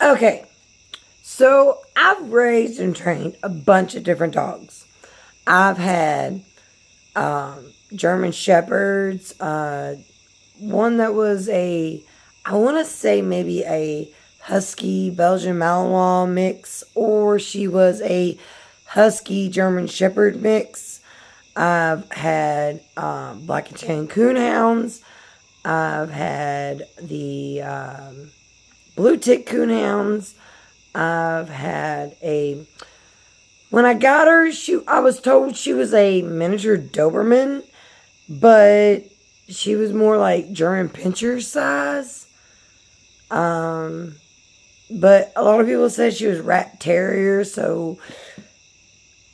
Okay, so I've raised and trained a bunch of different dogs. I've had German Shepherds, one that was I want to say maybe a Husky Belgian Malinois mix, or she was a Husky German Shepherd mix. I've had Black and Tan Coonhounds. I've had the Blue Tick Coonhounds. I've had when I got her, I was told she was a miniature Doberman, but she was more like German Pinscher size. But a lot of people said she was Rat Terrier, so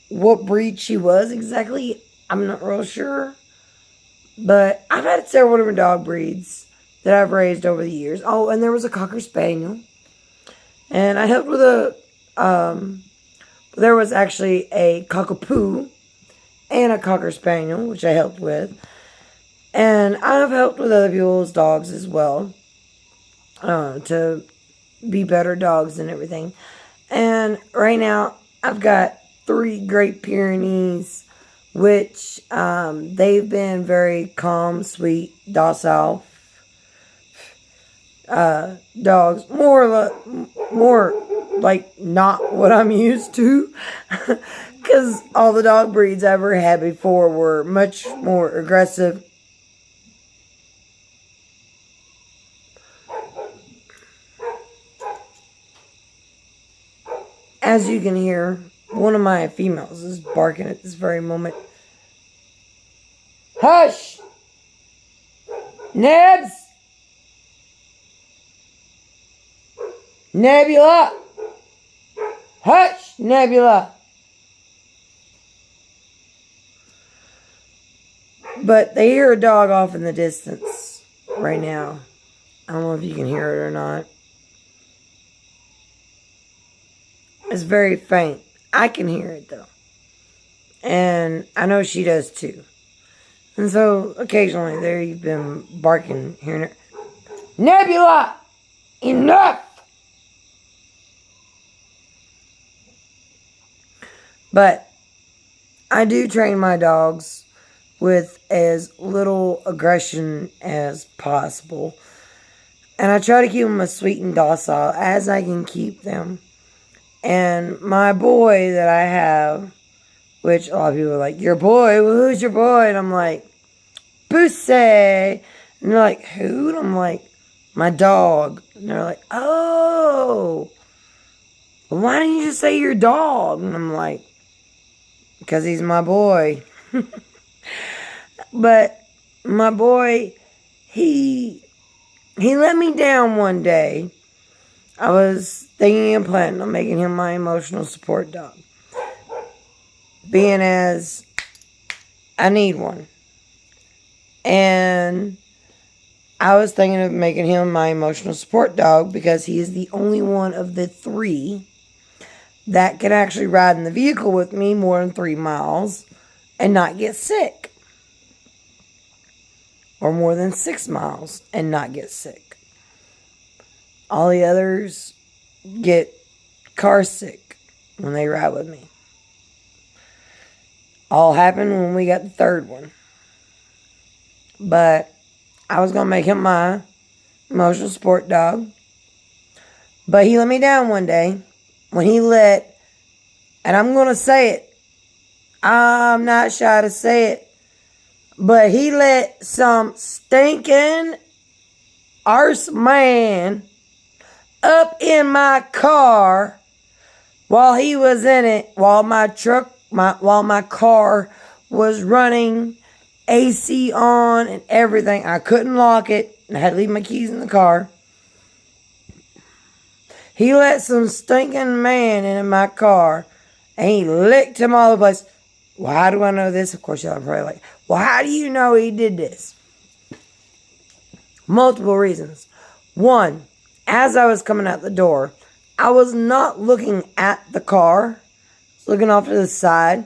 what breed she was exactly, I'm not real sure. But I've had several different dog breeds that I've raised over the years. Oh, and there was a Cocker Spaniel. And I helped with there was actually a Cockapoo and a Cocker Spaniel, which I helped with. And I've helped with other people's dogs as well, to be better dogs and everything. And right now, I've got 3 Great Pyrenees, which they've been very calm, sweet, docile dogs. More like not what I'm used to. Because all the dog breeds I ever had before were much more aggressive. As you can hear, one of my females is barking at this very moment. Hush! Nebs! Nebula! Hush, Nebula! But they hear a dog off in the distance right now. I don't know if you can hear it or not. It's very faint. I can hear it though. And I know she does too. And so occasionally there you've been barking here and there. Nebula! Enough! But I do train my dogs with as little aggression as possible. And I try to keep them as sweet and docile as I can keep them. And my boy that I have, which a lot of people are like, your boy? Well, who's your boy? And I'm like, Pussy. And they're like, who? And I'm like, my dog. And they're like, oh, well, why didn't you just say your dog? And I'm like, because he's my boy. But my boy, he let me down one day. I was thinking and planning on making him my emotional support dog. Being as I need one. And I was thinking of making him my emotional support dog because he is the only one of the 3 that can actually ride in the vehicle with me more than 3 miles and not get sick. Or more than 6 miles and not get sick. All the others get car sick when they ride with me. All happened when we got the 3rd one. But I was going to make him my emotional support dog. But he let me down one day when he let, and I'm going to say it, I'm not shy to say it, but he let some stinking arse man up in my car while he was in it, while my car was running, AC on and everything. I couldn't lock it. I had to leave my keys in the car. He let some stinking man in my car and he licked him all the place. Well, how do I know this? Of course, y'all are probably like, well, how do you know he did this? Multiple reasons. One, as I was coming out the door, I was not looking at the car. I was looking off to the side.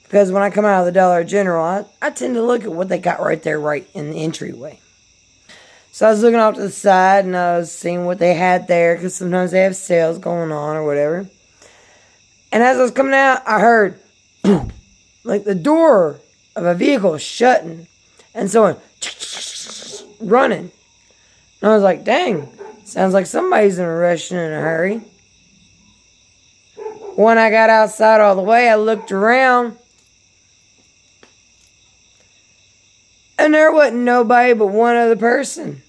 Because when I come out of the Dollar General, I tend to look at what they got right there, right in the entryway. So I was looking off to the side and I was seeing what they had there because sometimes they have sales going on or whatever. And as I was coming out, I heard boom, like the door of a vehicle shutting and someone running. And I was like, dang, sounds like somebody's in a rush and in a hurry. When I got outside all the way, I looked around. And there wasn't nobody but one other person.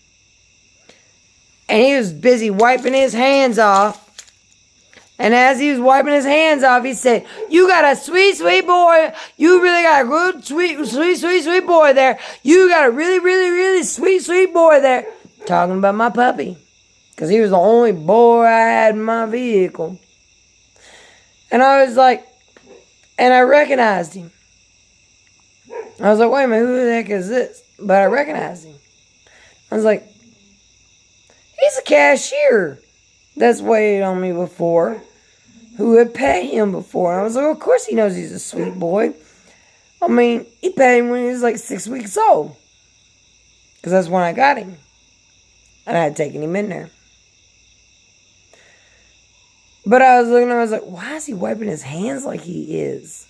And he was busy wiping his hands off. And as he was wiping his hands off, he said, you got a sweet, sweet boy. You really got a good, sweet, sweet, sweet, sweet boy there. You got a really, really, really sweet, sweet boy there. Talking about my puppy. Because he was the only boy I had in my vehicle. And I was like, and I recognized him. I was like, wait a minute, who the heck is this? But I recognized him. I was like, he's a cashier that's waited on me before, who had paid him before. And I was like, of course he knows he's a sweet boy. I mean, he paid him when he was like 6 weeks old. Because that's when I got him. And I had taken him in there. But I was looking at him, I was like, why is he wiping his hands like he is?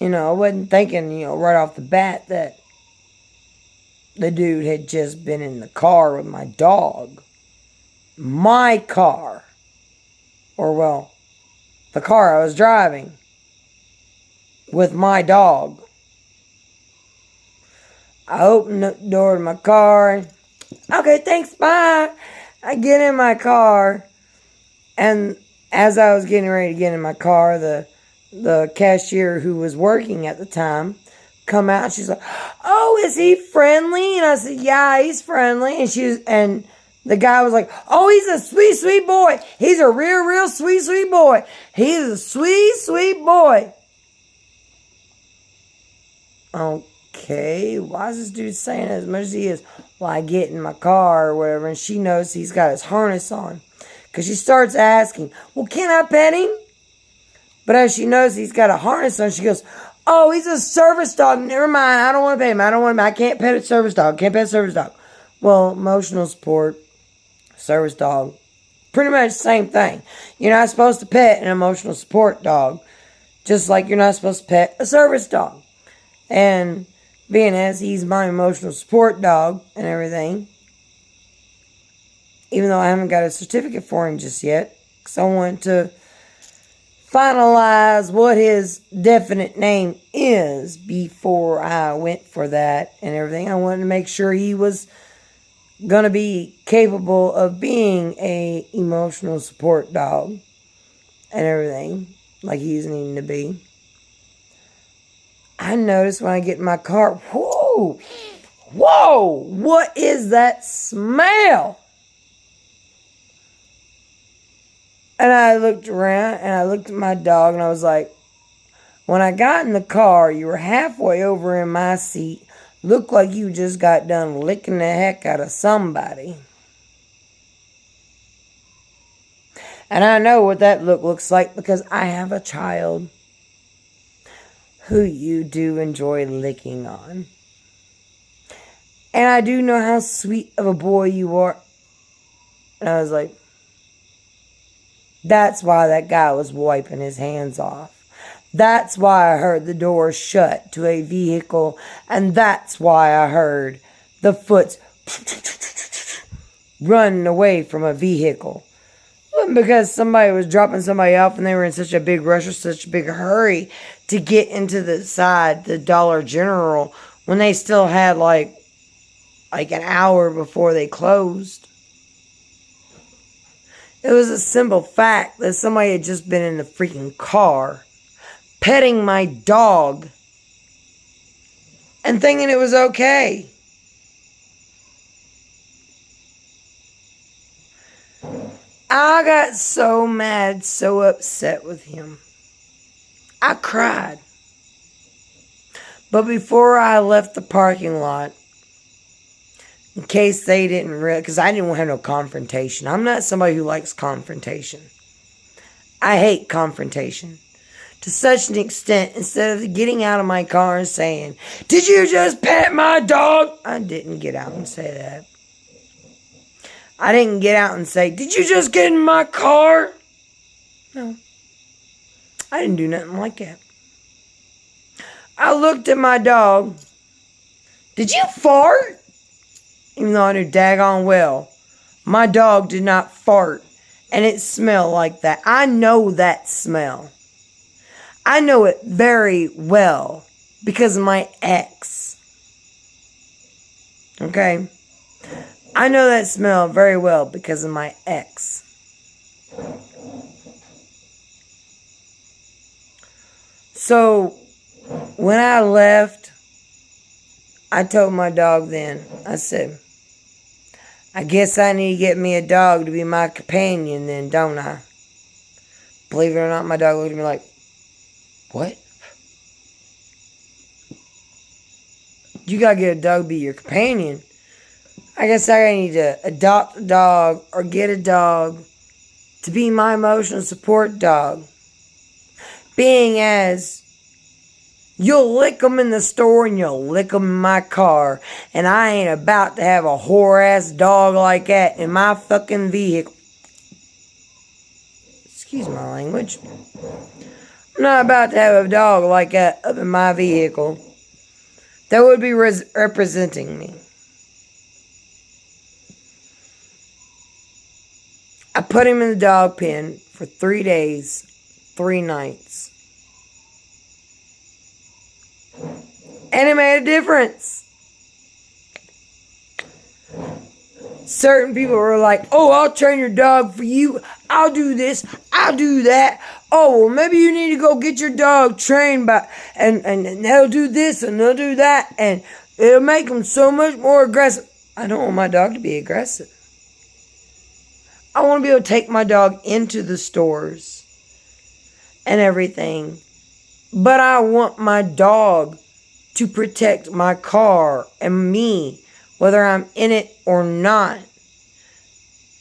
You know, I wasn't thinking, right off the bat that the dude had just been in the car with my dog. My car. Or, well, the car I was driving with my dog. I opened the door to my car. Okay, thanks, bye. I get in my car. And as I was getting ready to get in my car, the cashier who was working at the time come out and she's like, oh, is he friendly? And I said, yeah, he's friendly. And the guy was like, oh, he's a sweet, sweet boy. He's a real, real sweet, sweet boy. He's a sweet, sweet boy. Okay, why is this dude saying as much as he is? Well, I get in my car or whatever, and she knows he's got his harness on. Because she starts asking, well, can I pet him? But as she knows he's got a harness on, she goes, oh, he's a service dog. Never mind. I don't want to pet him. I can't pet a service dog. Can't pet a service dog. Well, emotional support, service dog, pretty much the same thing. You're not supposed to pet an emotional support dog, just like you're not supposed to pet a service dog. And being as he's my emotional support dog and everything, even though I haven't got a certificate for him just yet, because I want to finalize what his definite name is before I went for that and everything. I wanted to make sure he was going to be capable of being a emotional support dog and everything, like he's needing to be. I noticed when I get in my car, whoa, what is that smell? And I looked around and I looked at my dog and I was like, when I got in the car, you were halfway over in my seat. Looked like you just got done licking the heck out of somebody. And I know what that look looks like because I have a child who you do enjoy licking on. And I do know how sweet of a boy you are. And I was like, that's why that guy was wiping his hands off. That's why I heard the door shut to a vehicle. And that's why I heard the foot running away from a vehicle. It wasn't because somebody was dropping somebody off and they were in such a big rush or such a big hurry to get into the Dollar General, when they still had like an hour before they closed. It was a simple fact that somebody had just been in the freaking car petting my dog and thinking it was okay. I got so mad, so upset with him. I cried. But before I left the parking lot, in case they didn't realize, because I didn't want to have no confrontation. I'm not somebody who likes confrontation. I hate confrontation. To such an extent, instead of getting out of my car and saying, did you just pet my dog? I didn't get out and say that. I didn't get out and say, "Did you just get in my car?" No. I didn't do nothing like that. I looked at my dog. "Did you fart?" Even though I knew daggone well, my dog did not fart. And it smelled like that. I know that smell. I know it very well because of my ex. Okay? I know that smell very well because of my ex. So, when I left, I told my dog then, I said, "I guess I need to get me a dog to be my companion then, don't I?" Believe it or not, my dog looked at me like, "What? You gotta get a dog to be your companion? I guess I need to adopt a dog or get a dog to be my emotional support dog. Being as you'll lick them in the store and you'll lick them in my car. And I ain't about to have a whore-ass dog like that in my fucking vehicle." Excuse my language. I'm not about to have a dog like that up in my vehicle that would be representing me. I put him in the dog pen for 3 days, 3 nights. And it made a difference. Certain people were like, "Oh, I'll train your dog for you. I'll do this. I'll do that. Oh, well, maybe you need to go get your dog trained by, and they'll do this and they'll do that. And it'll make them so much more aggressive." I don't want my dog to be aggressive. I want to be able to take my dog into the stores and everything. But I want my dog to protect my car and me, whether I'm in it or not,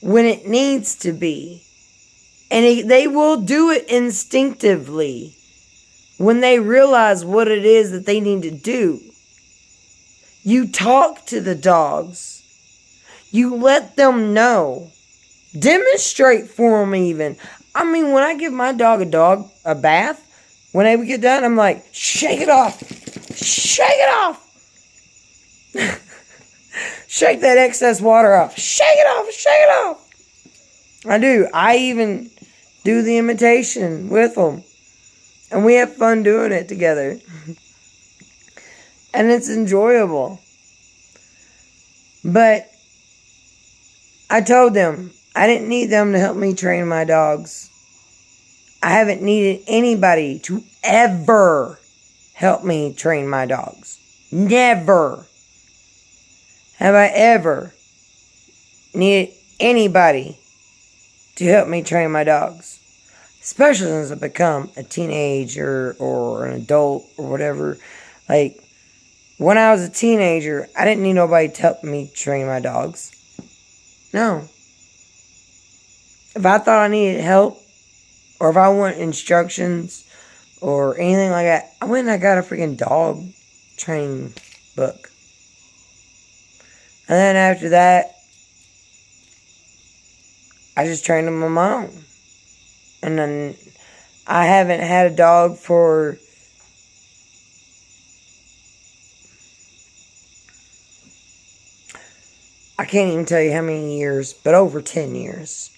when it needs to be. And they will do it instinctively when they realize what it is that they need to do. You talk to the dogs. You let them know. Demonstrate for them even. I mean, when I give my dog a bath, when they get done, I'm like, "Shake it off. Shake it off. Shake that excess water off. Shake it off. Shake it off." I do. I even do the imitation with them. And we have fun doing it together. And it's enjoyable. But I told them I didn't need them to help me train my dogs. I haven't needed anybody to ever help me train my dogs. Never have I ever needed anybody to help me train my dogs. Especially since I've become a teenager or an adult or whatever. Like, when I was a teenager, I didn't need nobody to help me train my dogs. No. If I thought I needed help, or if I want instructions, or anything like that, I went and I got a freaking dog training book. And then after that, I just trained them on my own. And then I haven't had a dog for I can't even tell you how many years, but over 10 years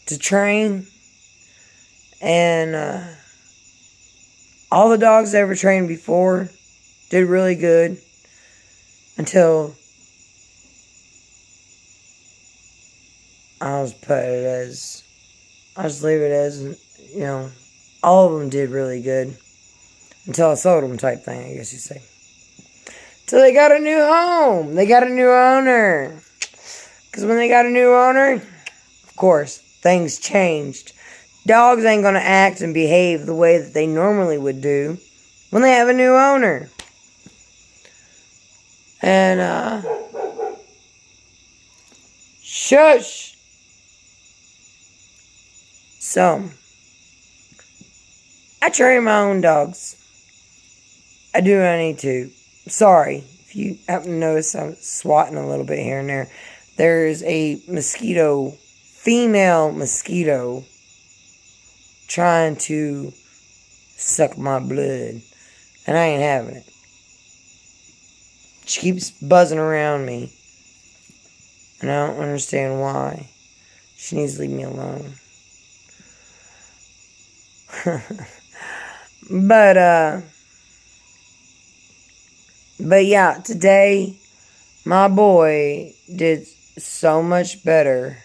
to train. And all the dogs I ever trained before did really good until I'll just leave it as, you know, all of them did really good until I sold them type thing, I guess you say. Till they got a new home. They got a new owner. Because when they got a new owner, of course, things changed. Dogs ain't going to act and behave the way that they normally would do when they have a new owner. And, shush. So, I train my own dogs. I do what I need to. Sorry if you happen to notice I'm swatting a little bit here and there. there is a mosquito, female mosquito, trying to suck my blood. And I ain't having it. She keeps buzzing around me. And I don't understand why. She needs to leave me alone. But yeah, today my boy did so much better,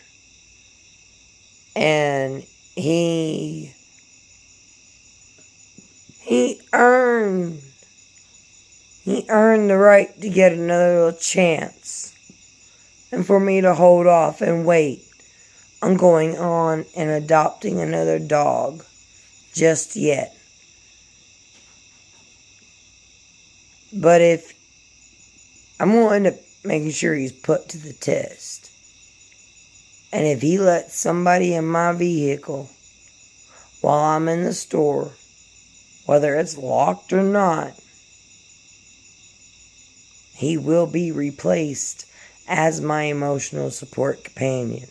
and he earned the right to get another little chance, and for me to hold off and wait on going on and adopting another dog just yet. But if I'm going to end up making sure he's put to the test. And if he lets somebody in my vehicle while I'm in the store, whether it's locked or not, he will be replaced as my emotional support companion.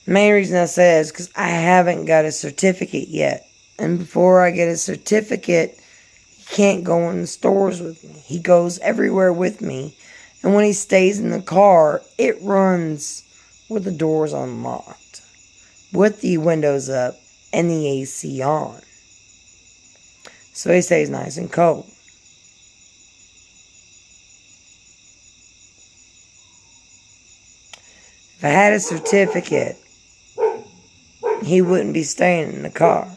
The main reason I say that is because I haven't got a certificate yet. And before I get a certificate, he can't go in the stores with me. He goes everywhere with me. And when he stays in the car, it runs with the doors unlocked, with the windows up and the AC on. So he stays nice and cold. If I had a certificate, he wouldn't be staying in the car.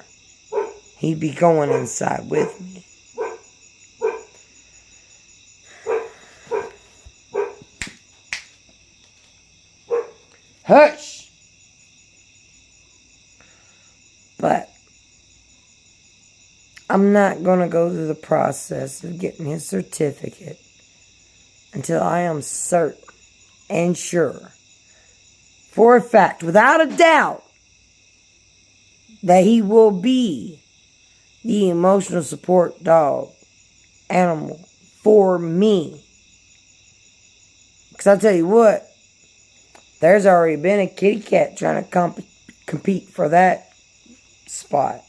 He'd be going inside with me. Hush! But I'm not going to go through the process of getting his certificate until I am certain and sure, for a fact, without a doubt, that he will be the emotional support dog animal for me. Because I'll tell you what, there's already been a kitty cat trying to compete for that spot.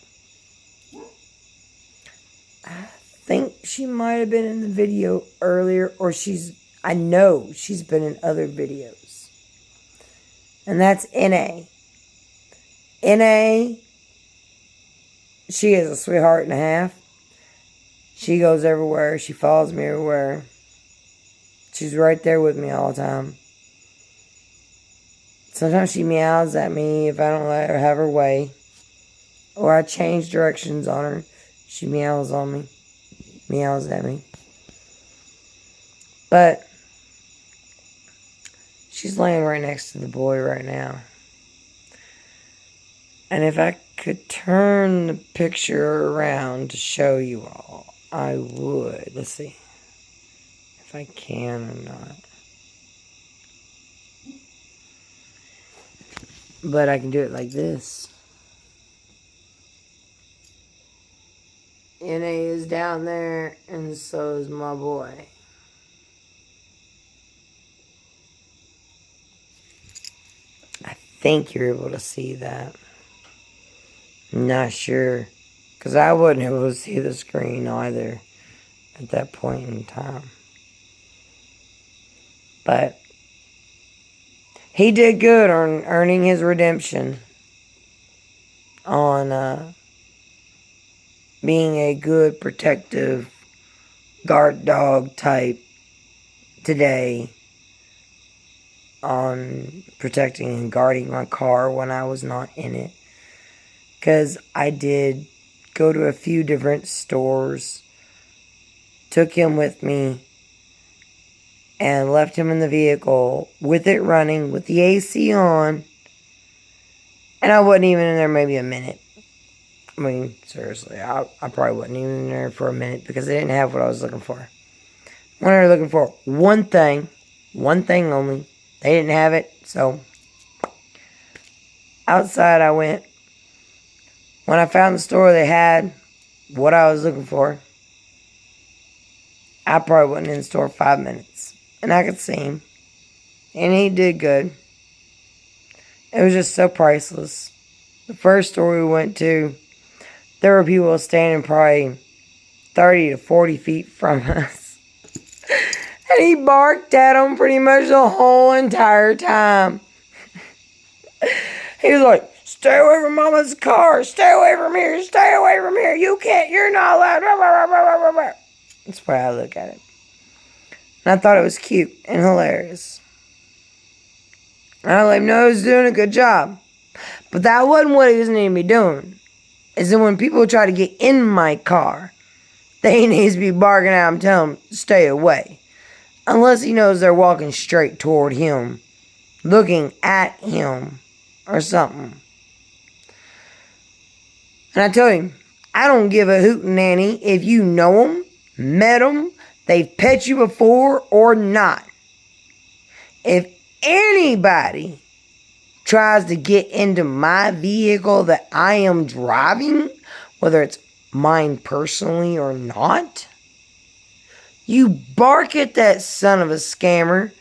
I think she might have been in the video earlier, or I know she's been in other videos. And that's N.A. N.A., she is a sweetheart and a half. She goes everywhere. She follows me everywhere. She's right there with me all the time. Sometimes she meows at me if I don't let her have her way. Or I change directions on her. She meows on me. Meows at me. But she's laying right next to the boy right now. And if I could turn the picture around to show you all, I would. Let's see if I can or not. But I can do it like this. N.A. is down there, and so is my boy. I think you're able to see that. I'm not sure, because I wasn't able to see the screen either at that point in time. But he did good on earning his redemption on being a good, protective guard dog type today, on protecting and guarding my car when I was not in it. Because I did go to a few different stores, took him with me, and left him in the vehicle with it running, with the AC on, and I wasn't even in there maybe a minute. I mean, seriously, I probably wasn't even in there for a minute because they didn't have what I was looking for. What I was looking for, one thing only. They didn't have it, so outside I went. When I found the store they had what I was looking for, I probably wasn't in the store 5 minutes. And I could see him. And he did good. It was just so priceless. The first store we went to, there were people standing probably 30 to 40 feet from us. And he barked at them pretty much the whole entire time. He was like, "Stay away from Mama's car. Stay away from here. Stay away from here. You can't. You're not allowed." That's the way I look at it. And I thought it was cute and hilarious. And I let him know he was doing a good job. But that wasn't what he was needing to be doing. Is that when people try to get in my car, they need to be barking at him, telling him, "Stay away." Unless he knows they're walking straight toward him, looking at him, or something. And I told him, I don't give a hootenanny if you know them, met them, they've pet you before or not. If anybody tries to get into my vehicle that I am driving, whether it's mine personally or not, you bark at that son of a scammer.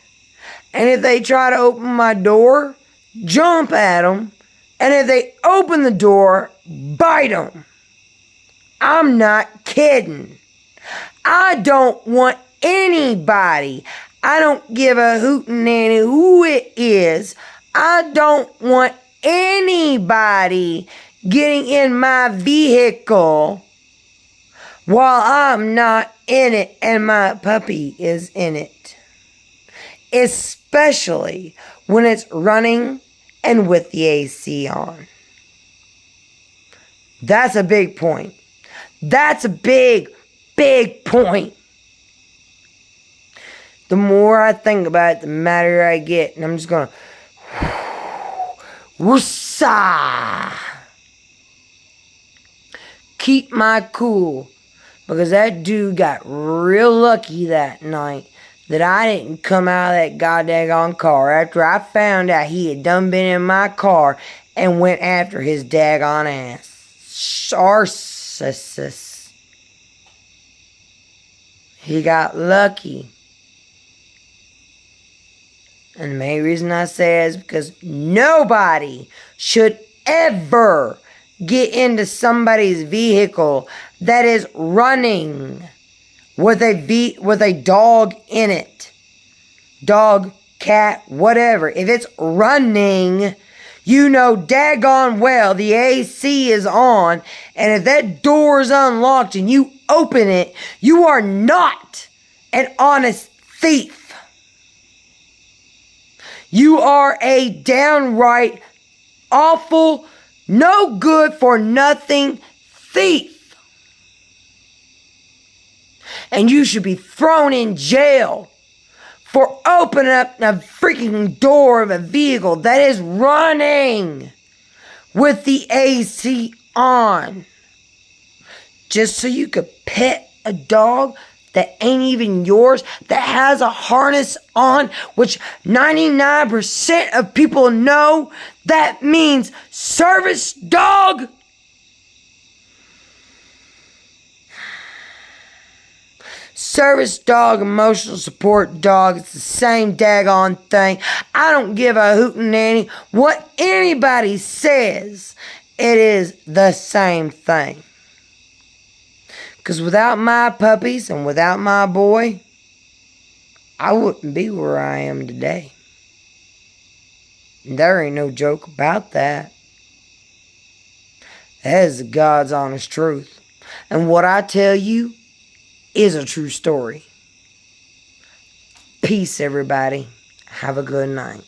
And if they try to open my door, jump at them. And if they open the door, bite them. I'm not kidding. I don't want anybody. I don't give a hootenanny who it is. I don't want anybody getting in my vehicle while I'm not in it and my puppy is in it. Especially when it's running and with the AC on. That's a big point. That's a big, big point. The more I think about it, the madder I get. And I'm just going to... Woosa! Keep my cool. Because that dude got real lucky that night that I didn't come out of that goddamn car after I found out he had done been in my car and went after his daggone ass. Narcissist. He got lucky. And the main reason I say it is because nobody should ever get into somebody's vehicle that is running with a dog in it. Dog, cat, whatever. If it's running, you know daggone well the AC is on, and if that door is unlocked and you open it, you are not an honest thief. You are a downright awful, no good for nothing thief. And you should be thrown in jail for opening up the freaking door of a vehicle that is running with the AC on. Just so you could pet a dog that ain't even yours, that has a harness on, which 99% of people know that means service dog. Service dog, emotional support dog, it's the same daggone thing. I don't give a hootenanny what anybody says. It is the same thing. Because without my puppies and without my boy, I wouldn't be where I am today. And there ain't no joke about that. That is God's honest truth. And what I tell you is a true story. Peace, everybody. Have a good night.